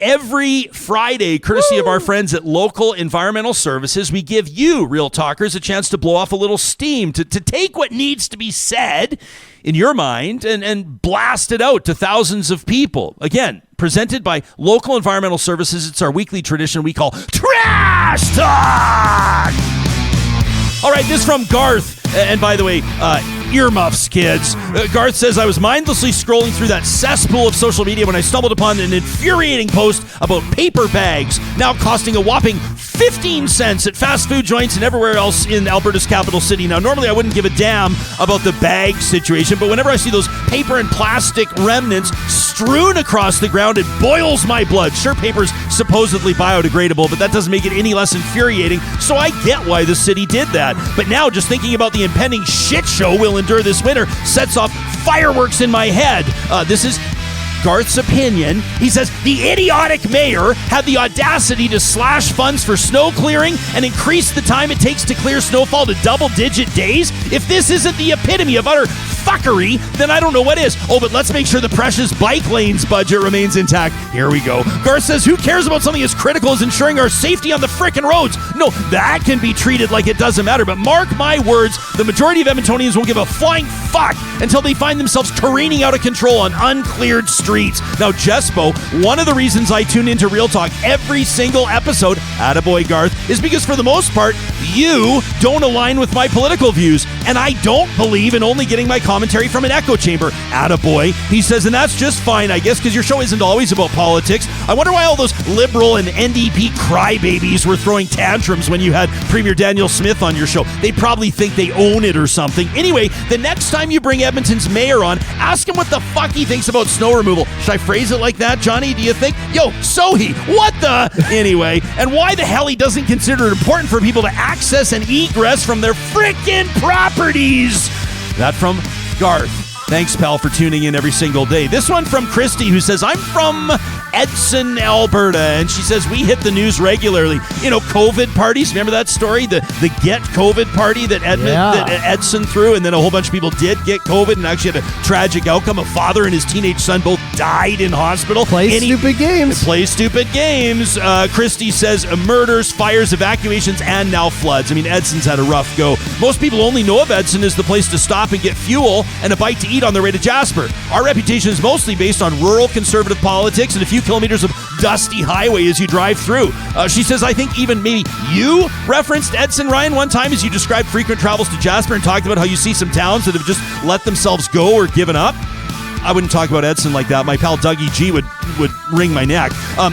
Every Friday, courtesy of our friends at Local Environmental Services, we give you, Real Talkers, a chance to blow off a little steam, to take what needs to be said in your mind and blast it out to thousands of people. Again, presented by Local Environmental Services. It's our weekly tradition we call Trash Talk! All right, this from Garth. And by the way, earmuffs, kids. Garth says, I was mindlessly scrolling through that cesspool of social media when I stumbled upon an infuriating post about paper bags now costing a whopping 15 cents at fast food joints and everywhere else in Alberta's capital city. Now, normally I wouldn't give a damn about the bag situation, but whenever I see those paper and plastic remnants strewn across the ground, it boils my blood. Sure, paper's supposedly biodegradable, but that doesn't make it any less infuriating, so I get why the city did that. But now, just thinking about the impending shit show we'll endure this winter sets off fireworks in my head. This is Garth's opinion. He says, the idiotic mayor had the audacity to slash funds for snow clearing and increase the time it takes to clear snowfall to double-digit days. If this isn't the epitome of utter fuckery, then I don't know what is. Oh, but let's make sure the precious bike lanes budget remains intact. Here we go. Garth says, who cares about something as critical as ensuring our safety on the frickin' roads? No, that can be treated like it doesn't matter, but mark my words, the majority of Edmontonians won't give a flying fuck until they find themselves careening out of control on uncleared streets. Now, Jespo, one of the reasons I tune into Real Talk every single episode, attaboy Garth, is because for the most part, you don't align with my political views, and I don't believe in only getting my commentary from an echo chamber. Attaboy. He says, and that's just fine, I guess, because your show isn't always about politics. I wonder why all those Liberal and NDP crybabies were throwing tantrums when you had Premier Daniel Smith on your show. They probably think they own it or something. Anyway, the next time you bring Edmonton's mayor on, ask him what the fuck he thinks about snow removal. Should I phrase it like that, Johnny? Do you think? Yo, Sohi, what the? Anyway, and why the hell he doesn't consider it important for people to access and egress from their frickin' properties? That from Garth. Thanks, pal, for tuning in every single day. This one from Kristie, who says, I'm from Edson, Alberta, and she says, we hit the news regularly. You know, COVID parties. Remember that story? The Get COVID party that Edson threw, and then a whole bunch of people did get COVID and actually had a tragic outcome. A father and his teenage son both died in hospital. Play stupid games. Kristie says, murders, fires, evacuations, and now floods. I mean, Edson's had a rough go. Most people only know of Edson as the place to stop and get fuel and a bite to eat on their way to Jasper. Our reputation is mostly based on rural conservative politics and a few kilometers of dusty highway as you drive through. She says, I think even maybe you referenced Edson, Ryan, one time as you described frequent travels to Jasper and talked about how you see some towns that have just let themselves go or given up. I wouldn't talk about Edson like that. My pal Dougie G would wring my neck.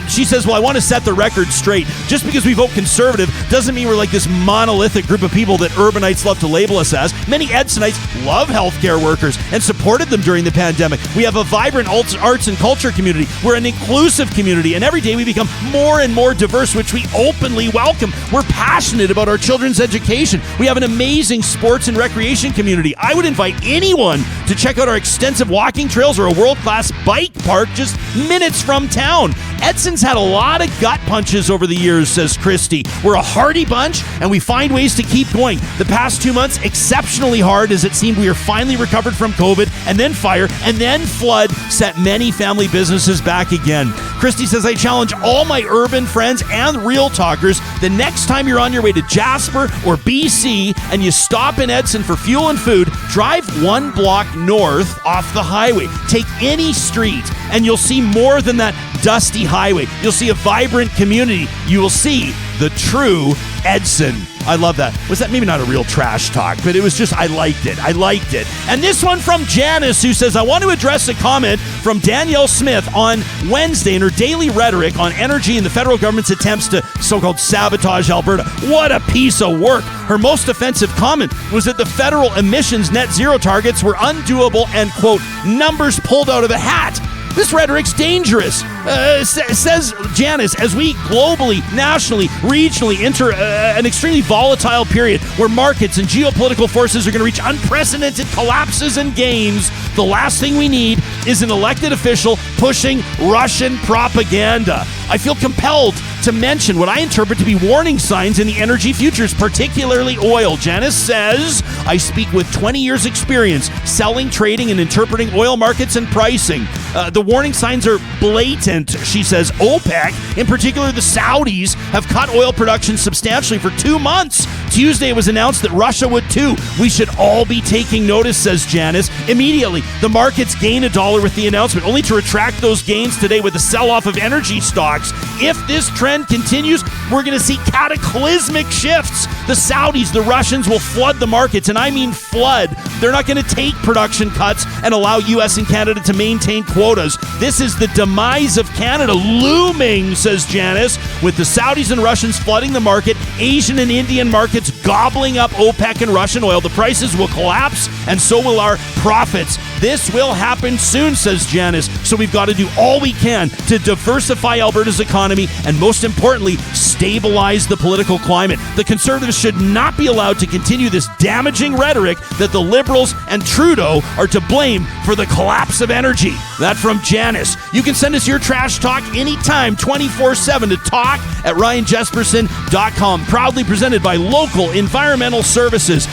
She says, well, I want to set the record straight. Just because we vote conservative doesn't mean we're like this monolithic group of people that urbanites love to label us as. Many Edsonites love healthcare workers and supported them during the pandemic. We have a vibrant arts and culture community. We're an inclusive community, and every day we become more and more diverse, which we openly welcome. We're passionate about our children's education. We have an amazing sports and recreation community. I would invite anyone to check out our extensive walking trails or a world-class bike park just minutes from town. Edson's had a lot of gut punches over the years, says Kristie. We're a hardy bunch, and we find ways to keep going. The past 2 months, exceptionally hard, as it seemed we are finally recovered from COVID, and then fire, and then flood set many family businesses back again. Kristie says, I challenge all my urban friends and Real Talkers, the next time you're on your way to Jasper or BC, and you stop in Edson for fuel and food, drive 1 block north off the highway. Take any street, and you'll see more than that dusty highway. You'll see a vibrant community. You will see the true Edson. I love that. Was that maybe not a real trash talk, but it was just, I liked it. And this one from Janice, who says, I want to address a comment from Danielle Smith on Wednesday in her daily rhetoric on energy and the federal government's attempts to so-called sabotage Alberta. What a piece of work. Her most offensive comment was that the federal emissions net zero targets were undoable and, quote, numbers pulled out of a hat. This rhetoric's dangerous, says Janice, as we globally, nationally, regionally enter an extremely volatile period where markets and geopolitical forces are going to reach unprecedented collapses and gains. The last thing we need is an elected official pushing Russian propaganda. I feel compelled to mention what I interpret to be warning signs in the energy futures, particularly oil. Janice says, I speak with 20 years experience selling, trading, and interpreting oil markets and pricing. The warning signs are blatant. blatant. She says OPEC, in particular the Saudis, have cut oil production substantially for 2 months. Tuesday it was announced that Russia would too. We should all be taking notice, says Janice. Immediately, the markets gain $1 with the announcement, only to retract those gains today with a sell-off of energy stocks. If this trend continues, we're going to see cataclysmic shifts. The Saudis, the Russians will flood the markets, and I mean flood. They're not going to take production cuts and allow U.S. and Canada to maintain quotas. This is the demise of Canada looming, says Janice, with the Saudis and Russians flooding the market, Asian and Indian markets gobbling up OPEC and Russian oil. The prices will collapse, and so will our profits. This will happen soon, says Janice, so we've got to do all we can to diversify Alberta's economy and, most importantly, stabilize the political climate. The Conservatives should not be allowed to continue this damaging rhetoric that the Liberals and Trudeau are to blame for the collapse of energy. That from Janice. You can send us your trash talk anytime, 24/7 to talk@ryanjesperson.com. Proudly presented by Local Environmental Services.